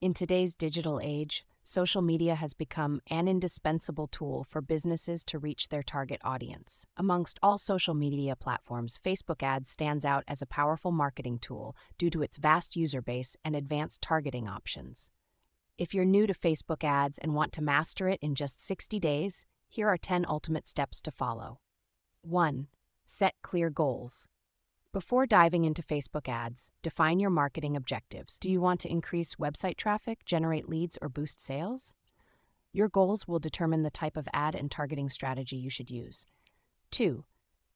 In today's digital age, social media has become an indispensable tool for businesses to reach their target audience. Amongst all social media platforms, Facebook ads stands out as a powerful marketing tool due to its vast user base and advanced targeting options. If you're new to Facebook ads and want to master it in just 60 days, here are 10 ultimate steps to follow. 1. Set clear goals. Before diving into Facebook ads, define your marketing objectives. Do you want to increase website traffic, generate leads, or boost sales? Your goals will determine the type of ad and targeting strategy you should use. 2.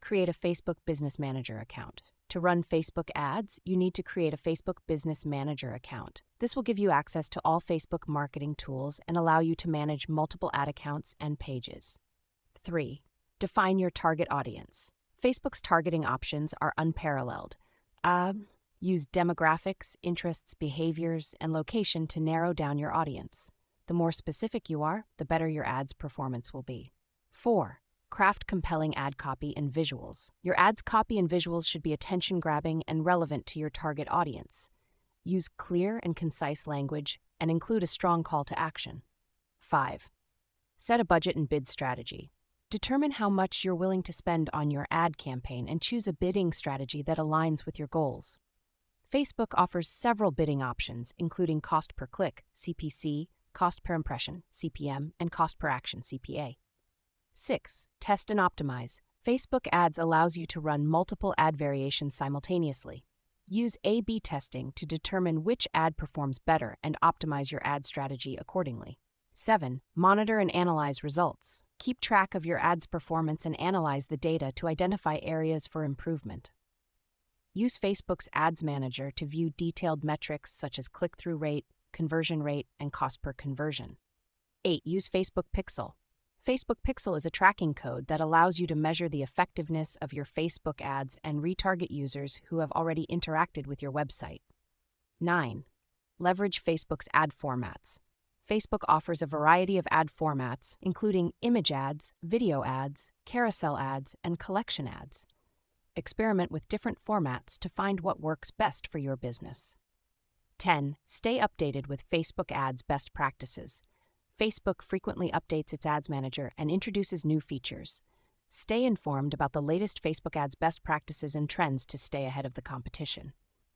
Create a Facebook Business Manager account. To run Facebook ads, you need to create a Facebook Business Manager account. This will give you access to all Facebook marketing tools and allow you to manage multiple ad accounts and pages. 3. Define your target audience. Facebook's targeting options are unparalleled. Use demographics, interests, behaviors, and location to narrow down your audience. The more specific you are, the better your ad's performance will be. 4. Craft compelling ad copy and visuals. Your ad's copy and visuals should be attention-grabbing and relevant to your target audience. Use clear and concise language and include a strong call to action. 5. Set a budget and bid strategy. Determine how much you're willing to spend on your ad campaign and choose a bidding strategy that aligns with your goals. Facebook offers several bidding options, including cost per click, CPC, cost per impression, CPM, and cost per action, CPA. 6. Test and optimize. Facebook ads allows you to run multiple ad variations simultaneously. Use A/B testing to determine which ad performs better and optimize your ad strategy accordingly. 7. Monitor and analyze results. Keep track of your ad's performance and analyze the data to identify areas for improvement. Use Facebook's Ads Manager to view detailed metrics such as click-through rate, conversion rate, and cost per conversion. 8. Use Facebook Pixel. Facebook Pixel is a tracking code that allows you to measure the effectiveness of your Facebook ads and retarget users who have already interacted with your website. 9. Leverage Facebook's ad formats. Facebook offers a variety of ad formats, including image ads, video ads, carousel ads, and collection ads. Experiment with different formats to find what works best for your business. 10. Stay updated with Facebook ads best practices. Facebook frequently updates its ads manager and introduces new features. Stay informed about the latest Facebook ads best practices and trends to stay ahead of the competition.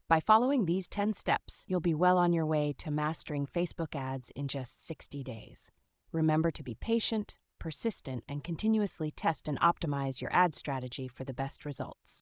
By following these 10 steps, you'll be well on your way to mastering Facebook ads in just 60 days. Remember to be patient, persistent, and continuously test and optimize your ad strategy for the best results.